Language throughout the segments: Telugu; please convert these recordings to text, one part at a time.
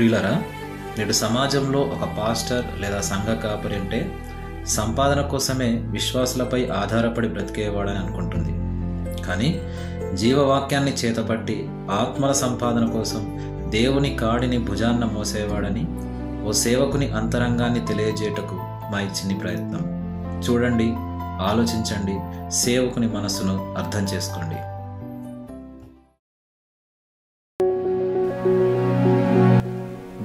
ప్రియులరా, నేడు సమాజంలో ఒక పాస్టర్ లేదా సంఘ కాపరి అంటే సంపాదన కోసమే విశ్వాసులపై ఆధారపడి బ్రతికేవాడని అనుకుంటుంది. కానీ జీవవాక్యాన్ని చేతపట్టి ఆత్మల సంపాదన కోసం దేవుని కాడిని భుజాన్న మోసేవాడని ఓ సేవకుని అంతరంగాన్ని తెలియజేయటకు మా ఈ చిన్ని ప్రయత్నం. చూడండి, ఆలోచించండి, సేవకుని మనసును అర్థం చేసుకోండి.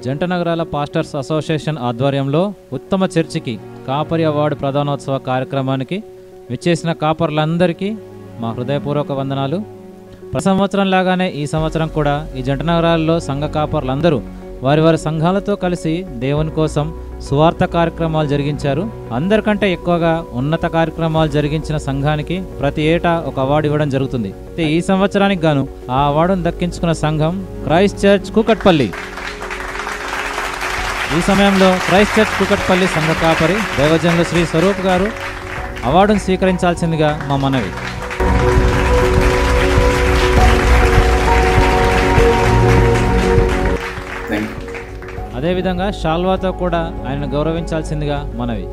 జంట నగరాల పాస్టర్స్ అసోసియేషన్ ఆధ్వర్యంలో ఉత్తమ చర్చికి కాపరి అవార్డు ప్రధానోత్సవ కార్యక్రమానికి విచ్చేసిన కాపర్లందరికీ మా హృదయపూర్వక వందనాలు. ప్రతి సంవత్సరం లాగానే ఈ సంవత్సరం కూడా ఈ జంట నగరాల్లో సంఘ కాపర్లందరూ వారి వారి సంఘాలతో కలిసి దేవుని కోసం సువార్త కార్యక్రమాలు జరిగించారు. అందరికంటే ఎక్కువగా ఉన్నత కార్యక్రమాలు జరిగించిన సంఘానికి ప్రతి ఏటా ఒక అవార్డు ఇవ్వడం జరుగుతుంది. ఈ సంవత్సరానికి గాను ఆ అవార్డును దక్కించుకున్న సంఘం క్రైస్ట్ చర్చ్ కూకట్పల్లి. ఈ సమయంలో క్రైస్ట్ చర్చ్ కూకట్పల్లి సంఘ కాపరి దైవజనులు శ్రీ స్వరూప్ గారు అవార్డును స్వీకరించాల్సిందిగా మా మనవి. అదేవిధంగా షాల్వాతో కూడా ఆయనను గౌరవించాల్సిందిగా మనవి.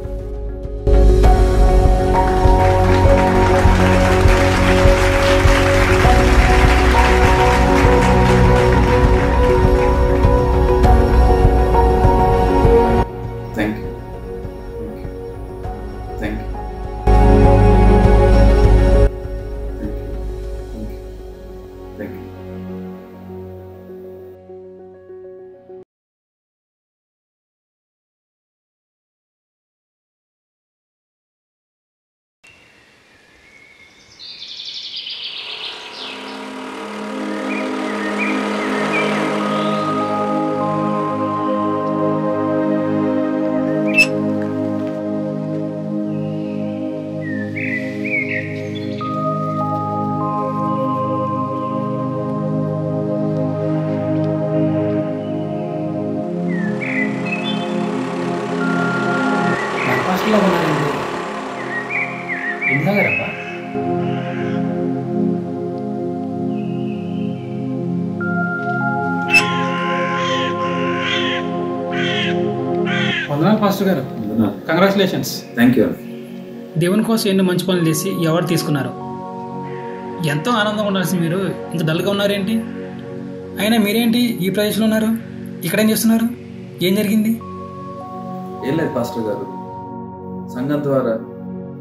వందనాలు పాస్టర్ గారు, కంగ్రాచులేషన్స్. Thank you. దేవుని కోసం ఎన్నో మంచి పనులు చేసి ఈ అవార్డు తీసుకున్నారు. ఎంతో ఆనందంగా ఉండాల్సి మీరు ఇంత డల్గా ఉన్నారేంటి? అయినా మీరేంటి ఈ ప్రదేశంలో ఉన్నారు? ఇక్కడేం చేస్తున్నారు? ఏం జరిగింది? ఏం లేదు పాస్టర్ గారు, సంఘం ద్వారా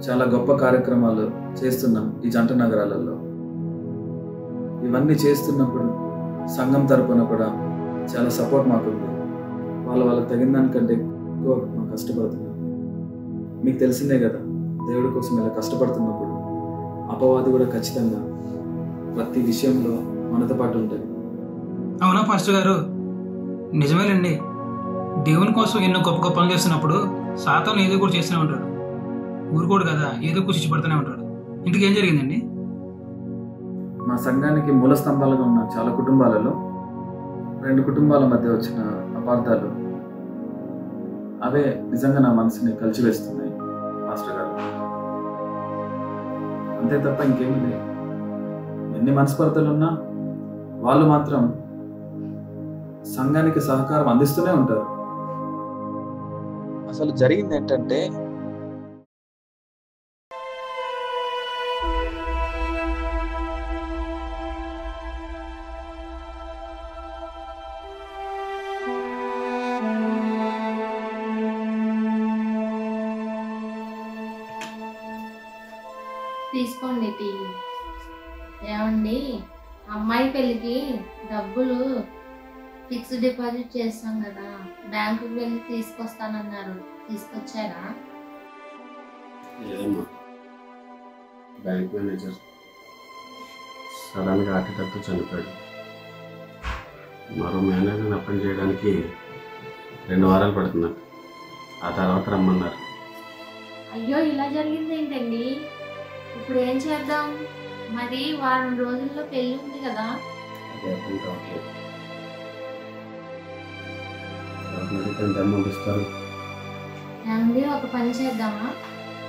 చాలా గొప్ప కార్యక్రమాలు చేస్తున్నాం ఈ జంట నగరాలలో. ఇవన్నీ చేస్తున్నప్పుడు సంఘం తరపున కూడా చాలా సపోర్ట్ మాకుంది. వాళ్ళకి తగిన దానికంటే ఎక్కువ మనం కష్టపడుతున్నాం. మీకు తెలిసిందే కదా, దేవుడి కోసం ఇలా కష్టపడుతున్నప్పుడు అపవాది కూడా ఖచ్చితంగా ప్రతి విషయంలో మనతో పాటు ఉంటుంది. అవునా పాస్టర్ గారు? నిజమేనండి. దేవుని కోసం ఎన్నో గొప్ప గొప్ప పనులు చేస్తున్నప్పుడు సాతాను ఏదో కూడా చేస్తూనే ఉంటాడు. ఊరుకోడు కదా, ఏదో కూర్చి పడుతూనే ఉంటాడు. ఇంటికి ఏం జరిగిందండి? మా సంఘానికి మూల స్తంభాలుగా ఉన్న చాలా కుటుంబాలలో 2 కుటుంబాల మధ్య వచ్చిన అపార్థాలు అవే నిజంగా నా మనసుని కలిచివేస్తున్నాయి మాస్టర్ గారు. అంతే తప్ప ఇంకేమీ లేదు. ఎన్ని మనస్పర్ధలున్నా వాళ్ళు మాత్రం సంఘానికి సహకారం అందిస్తూనే ఉంటారు. అసలు జరిగింది ఏంటంటే, తీసుకోండి టీ. ఏమండి, అమ్మాయి పెళ్ళికి డబ్బులు ఫిక్స్డ్ డిపాజిట్ చేస్తాం కదా, బ్యాంకుకి వెళ్ళి తీసుకొస్తానన్నారు. తీసుకొచ్చారా? లేదమ్మా, బ్యాంక్ మేనేజర్ సడన్గా హార్ట్ అటాక్తో చనిపోయాడు. మరో మేనేజర్ని అపాయింట్ చేయడానికి 2 వారాలు పడుతున్నారు. ఆ తర్వాత రమ్మన్నారు. అయ్యో, ఇలా జరిగింది ఏంటండి? ఇప్పుడు ఏం చేద్దాం? మరి వారం రోజుల్లో పెళ్ళి ఉంది కదా. అది అర్థం కావట్లేదు. ఎంత అమౌంట్ ఇస్తారు? ఏమండి, ఒక పని చేద్దామా?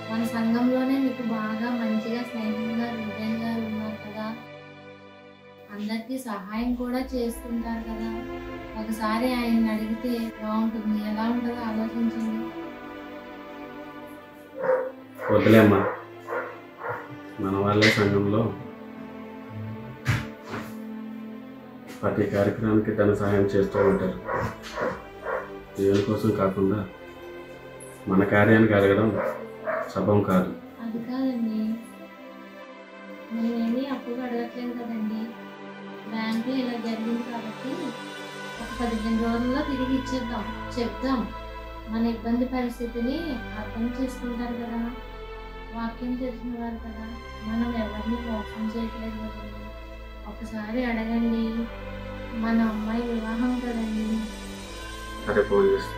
మన సంఘంలోనే మీకు బాగా మంచిగా స్నేహంగా హృదయం గారు ఉన్నారు కదా, అందరికీ సహాయం కూడా చేస్తుంటారు కదా. ఒకసారి ఆయన్ని అడిగితే బాగుంటుంది. ఎలా ఉంటుందో ఆలోచించండి. వదిలేమ్మా, మన వాళ్ళే సంఘంలో ప్రతి కార్యక్రమానికి తన సహాయం చేస్తూ ఉంటారు. దేవుని కోసం కాకుండా మన కార్యానికి అడగడం సభం కాదు. అది కాదండి, నేనేమీ అప్పుగా అడగట్లేదు కదండి. బ్యాంకులో ఇలా జరిగింది కాబట్టి ఒక 15 రోజుల్లో తిరిగి ఇచ్చేద్దాం, చెప్దాం. మన ఇబ్బంది పరిస్థితిని అర్థం చేసుకుంటారు కదా, వాక్యం తెలిసిన వారు కదా. మనం ఎవరిని మోసం చేయట్లేదు కదండి. ఒకసారి అడగండి. మన అమ్మాయి వివాహం కదండి. సరే, ఫోన్ చేస్తా.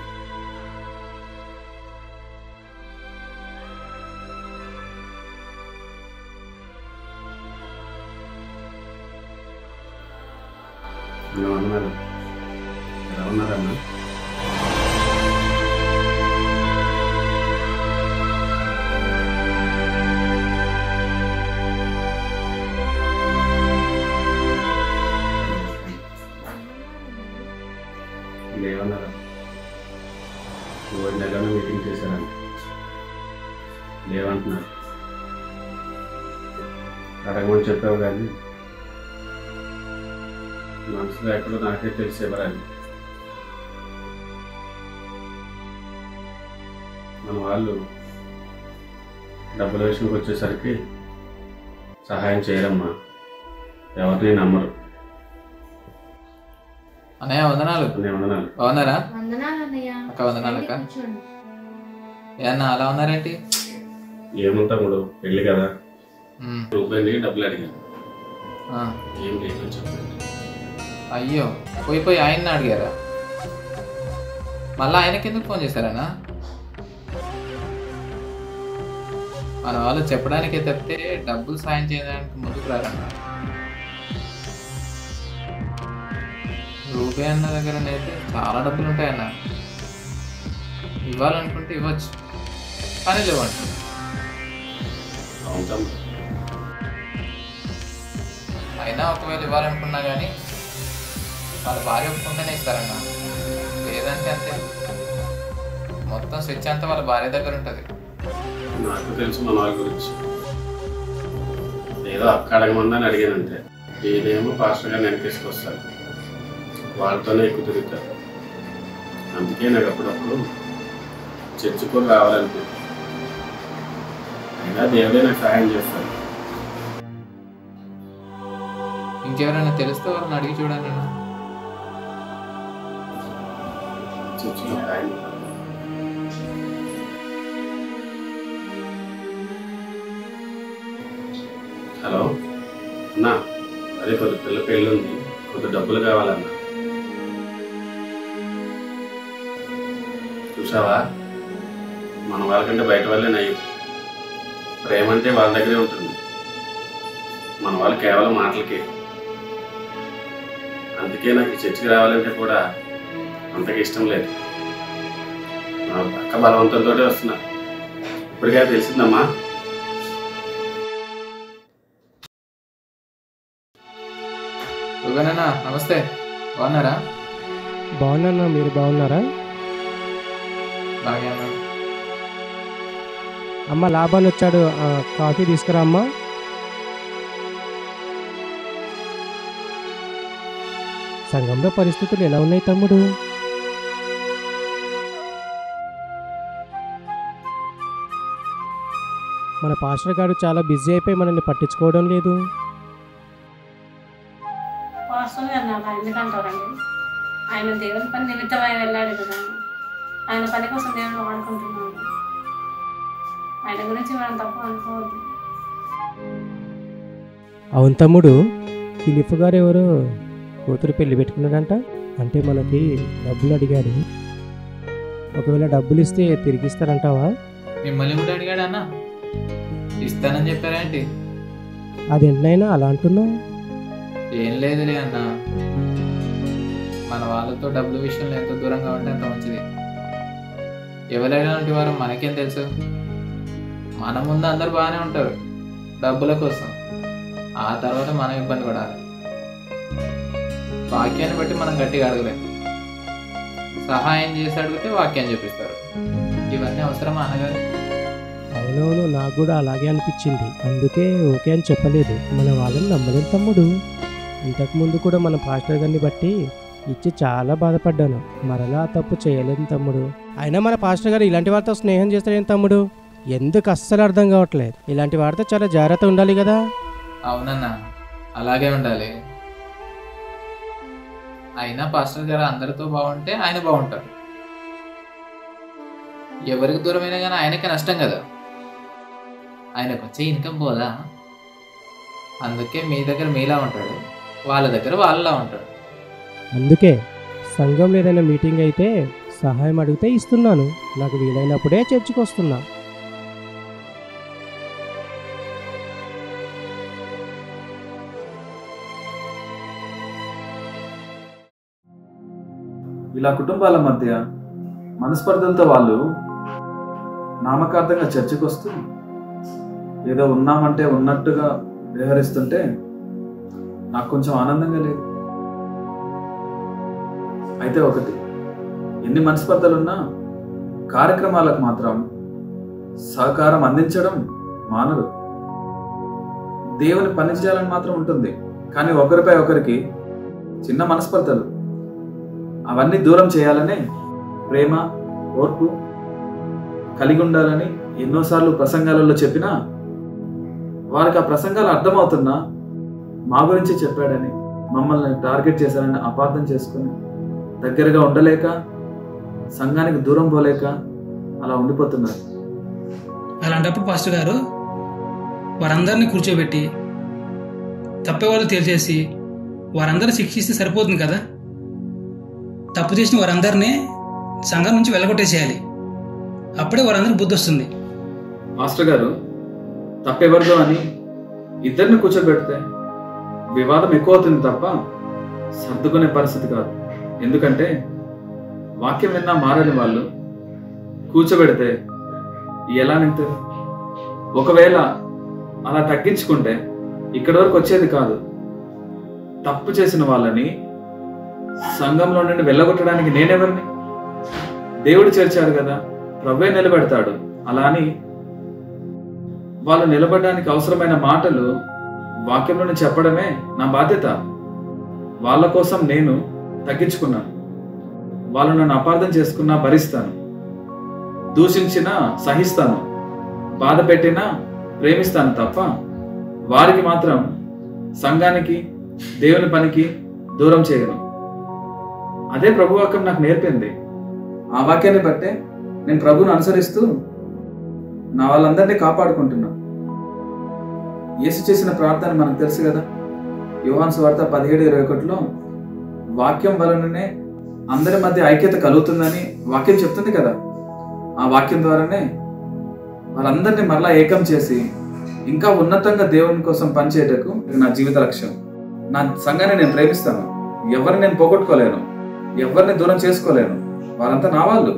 వందనాలు. ఎలా ఉన్నారమ్మా? లేవన్నారా? నెలలో మీటింగ్ చేశారంట. లేవంటున్నారు. అడగమని చెప్పావు కానీ మనసులో ఎక్కడో నాకే తెలిసేవరాని. మన వాళ్ళు డబ్బుల విషయంకి వచ్చేసరికి సహాయం చేయరమ్మా, ఎవరిని నమ్మరు. అన్నయ్య వందనాలు. వందనాలు. బాగున్నారా? వందనాలు అన్నయ్య. అక్క వందనాలు అక్క. కూర్చోండి. ఏ అన్న అలా ఉన్నారేంటి? ఏముంటా మూడు పెళ్ళి కదా, రూపాయలు డబ్బులు అడిగాను. ఏం లేదు చెప్పండి. అయ్యో, పోయి ఆయన్ని అడిగారా? మళ్ళీ ఆయనకి ఎందుకు ఫోన్ చేశారన్నా? మన వాళ్ళు చెప్పడానికే తప్పితే డబ్బులు సాయం చేయడానికి ముందుకు రారన్నా. రూపాయి అన్న దగ్గర అయితే చాలా డబ్బులు ఉంటాయన్న. ఇవ్వాలనుకుంటే ఇవ్వచ్చు, కానీ లేవండి. అయినా ఒకవేళ ఇవ్వాలనుకున్నా కానీ వాళ్ళ భార్య ఒప్పుకుంటేనే ఇస్తారన్న. లేదంటే అంతే, మొత్తం స్విచ్ అంతా వాళ్ళ భార్య దగ్గర ఉంటుంది. నాకు తెలుసు మన వాళ్ళ గురించి. ఏదో అక్క అడగమని అడిగానంటే నేనేమో పాస్టర్ గారిని వెనకేసుకొస్తాను, వాళ్ళతోనే ఎక్కువ తిరుగుతారు. అందుకే నాకు అప్పుడప్పుడు చర్చి కూడా రావాలనుకుంటున్నాను. అయినా దేవుడే నాకు సహాయం చేస్తాను. ఇంకెవరైనా తెలిస్తే వాళ్ళని అడిగి చూడండి అన్న. చర్చిలో సహాయం. హలో అన్నా, అదే కొద్ది పిల్ల పెళ్ళి ఉంది, కొద్ది డబ్బులు కావాలన్నా. చూసావా, మన వాళ్ళకంటే బయట వాళ్ళే నయ్యం. ప్రేమ అంటే వాళ్ళ దగ్గరే ఉంటుంది, మన వాళ్ళు కేవలం మాటలకే. అందుకే నాకు ఈ చర్చికి రావాలంటే కూడా అంతగా ఇష్టం లేదు. నా పక్క బలవంతంతో వస్తున్నా. ఇప్పటికే తెలిసిందమ్మా. రుగనన్నా నమస్తే, బాగున్నారా? బాగున్నా, మీరు బాగున్నారా? బాగా అన్నా. అమ్మ లాభాలు వచ్చాడు, కాఫీ తీసుకురా అమ్మా. సంఘంలో పరిస్థితులు ఎలా ఉన్నాయి తమ్ముడు? మన పాస్టర్ గారు చాలా బిజీ అయిపోయి మనల్ని పట్టించుకోవడం లేదు. పాస్టర్ గారు నాకు ఎందుకంటారండి? ఆయన దేవుని పని నిమిత్తమై వెళ్ళాడు కదా, ఆయన పని కోసం దేవుడు వాడుకుంటున్నాడు. ఆయన గురించి మనం తప్పు అనుకోవద్దు. అవును తమ్ముడు, ఫిలిప్ గారు ఎవరో కూతురు పెళ్లి పెట్టుకున్నాడంట. అంటే మనకి డబ్బులు అడిగాడు. ఒకవేళ డబ్బులు ఇస్తే తిరిగిస్తారంటావా? మిమ్మల్ని కూడా అడిగాడు అన్న, ఇస్తానని చెప్పారేంటి? అదేంటైనా అలా అంటున్నావు? ఏం లేదులే అన్న, మన వాళ్ళతో డబ్బుల విషయంలో ఎంత దూరంగా ఉంటే అంత మంచిది. ఎవరైనా వారు మనకేం తెలుసు? మన ముందు అందరు బాగానే ఉంటారు డబ్బుల కోసం, ఆ తర్వాత మనం ఇబ్బంది పడాలి. వాక్యాన్ని బట్టి మనం గట్టిగా అడగలేం. సహాయం చేసి అడిగితే వాక్యాన్ని చూపిస్తారు. ఇవన్నీ అవసరమా అనగారు? అవునవును, నాకు కూడా అలాగే అనిపించింది. అందుకే ఓకే అని చెప్పలేదు. మన వాళ్ళని నమ్మలేం తమ్ముడు. ఇంతకుముందు కూడా మన పాస్టర్ గారిని బట్టి ఇచ్చి చాలా బాధపడ్డాను. మరలా ఆ తప్పు చేయలేదు తమ్ముడు. అయినా మన పాస్టర్ గారు ఇలాంటి వారితో స్నేహం చేస్తాడేం తమ్ముడు? ఎందుకు అస్సలు అర్థం కావట్లేదు. ఇలాంటి వారితో చాలా జాగ్రత్త ఉండాలి కదా. అవునన్నా, అలాగే ఉండాలి. అయినా పాస్టర్ గారు అందరితో బాగుంటే ఆయన బాగుంటారు. ఎవరికి దూరమైనా కానీ ఆయనకే నష్టం కదా. ఆయనకు వచ్చే ఇన్కమ్ పోదా. అందుకే మీ దగ్గర మీలా ఉంటాడు, వాళ్ళ దగ్గర వాళ్ళలా ఉంటాడు. అందుకే సంఘంలో ఏదైనా మీటింగ్ అయితే సహాయం అడిగితే ఇస్తున్నాను. నాకు వీలైనప్పుడే చర్చికి వస్తున్నా. ఇలా కుటుంబాల మధ్య మనస్పర్ధలతో వాళ్ళు నామకార్థంగా చర్చకు వస్తూ ఏదో ఉన్నామంటే ఉన్నట్టుగా వ్యవహరిస్తుంటే నాకు కొంచెం ఆనందంగా లేదు. అయితే ఒకటి, ఎన్ని మనస్పర్ధలున్నా కార్యక్రమాలకు మాత్రం సహకారం అందించడం మానరు. దేవుని పని చేయాలని మాత్రం ఉంటుంది. కానీ ఒకరిపై ఒకరికి చిన్న మనస్పర్ధలు అవన్నీ దూరం చేయాలనే ప్రేమ, ఓర్పు కలిగి ఉండాలని ఎన్నోసార్లు ప్రసంగాలలో చెప్పినా వారికి ఆ ప్రసంగాలు అర్థమవుతున్నా మా గురించి చెప్పాడని, మమ్మల్ని టార్గెట్ చేశారని అపార్థం చేసుకుని దగ్గరగా ఉండలేక, సంఘానికి దూరం పోలేక అలా ఉండిపోతున్నారు. అలాంటప్పుడు పాస్టర్ గారు వారందరినీ కూర్చోబెట్టి తప్పేవాళ్ళు తేల్చేసి వారందరినీ శిక్షిస్తే సరిపోతుంది కదా. తప్పు చేసిన వారందరినీ సంఘం నుంచి వెళ్ళగొట్టేసేయాలి. అప్పుడే వారందరికీ బుద్ధి వస్తుంది. మాస్టర్ గారు, తప్పెవరిదో అని ఇద్దరిని కూర్చోబెడితే వివాదం ఎక్కువ అవుతుంది తప్ప సర్దుకునే పరిస్థితి కాదు. ఎందుకంటే వాక్యం విన్నా మారని వాళ్ళు కూర్చోబెడితే ఎలా నింటారు? ఒకవేళ అలా తగ్గించుకుంటే ఇక్కడి వరకు వచ్చేది కాదు. తప్పు చేసిన వాళ్ళని సంఘంలో నుండి వెళ్ళగొట్టడానికి నేనెవరిని? దేవుడు చేర్చాడు కదా, ప్రభువే నిలబెడతాడు. అలా అని వాళ్ళు నిలబడడానికి అవసరమైన మాటలు వాక్యంలోనే చెప్పడమే నా బాధ్యత. వాళ్ళ కోసం నేను తగ్గించుకున్నాను. వాళ్ళు నన్ను అపార్థం చేసుకున్నా భరిస్తాను, దూషించినా సహిస్తాను, బాధ పెట్టినా ప్రేమిస్తాను తప్ప వారికి మాత్రం సంఘానికి, దేవుని పనికి దూరం చేయను. అదే ప్రభు వాక్యం నాకు నేర్పింది. ఆ వాక్యాన్ని బట్టే నేను ప్రభువును అనుసరిస్తూ నా వాళ్ళందరినీ కాపాడుకుంటున్నా. యేసు చేసిన ప్రార్థన మనకు తెలుసు కదా. యోహాను సువార్త 17:21లో వాక్యం వలననే అందరి మధ్య ఐక్యత కలుగుతుందని వాక్యం చెప్తుంది కదా. ఆ వాక్యం ద్వారానే వాళ్ళందరినీ మరలా ఏకం చేసి ఇంకా ఉన్నతంగా దేవుని కోసం పనిచేయటకు నా జీవిత లక్ష్యం. నా సంఘాన్ని నేను ప్రేమిస్తాను. ఎవరిని నేను పోగొట్టుకోలేను, ఎవరిని దూరం చేసుకోలేను. వారంతా నా వాళ్ళు.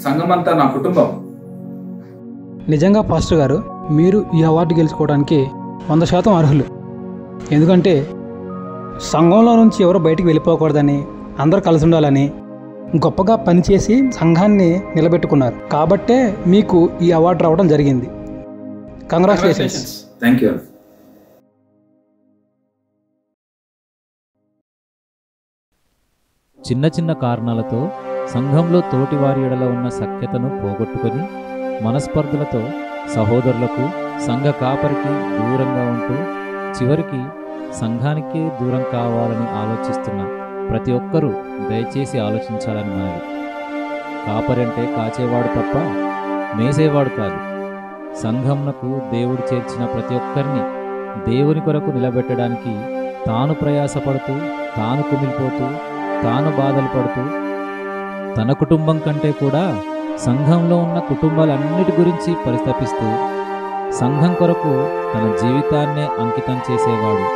సంఘం అంతా నా కుటుంబం. నిజంగా పాస్టర్ గారు, మీరు ఈ అవార్డు గెలుచుకోవడానికి 100% అర్హులు. ఎందుకంటే సంఘంలో నుంచి ఎవరు బయటికి వెళ్ళిపోకూడదని, అందరూ కలిసి ఉండాలని గొప్పగా పనిచేసి సంఘాన్ని నిలబెట్టుకున్నారు. కాబట్టే మీకు ఈ అవార్డు రావడం జరిగింది. కంగ్రాచులేషన్స్. Thank you. చిన్న చిన్న కారణాలతో సంఘంలో తోటివారి ఎడల ఉన్న సఖ్యతను పోగొట్టుకొని మనస్పర్ధలతో సహోదరులకు, సంఘ కాపరికి దూరంగా ఉంటూ చివరికి సంఘానికే దూరం కావాలని ఆలోచిస్తున్న ప్రతి ఒక్కరూ దయచేసి ఆలోచించాలని మనవి. కాపరి అంటే కాచేవాడు తప్ప మేసేవాడు కాదు. సంఘంనకు దేవుడు చేర్చిన ప్రతి ఒక్కరిని దేవుని కొరకు నిలబెట్టడానికి తాను ప్రయాసపడుతూ, తాను కుమిలిపోతూ, తాను బాధలు పడుతూ, తన కుటుంబం కంటే కూడా సంఘంలో ఉన్న కుటుంబాలన్నిటి గురించి పరితపిస్తూ సంఘం కొరకు తన జీవితాన్నే అంకితం చేసేవాడు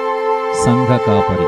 సంఘ కాపరి.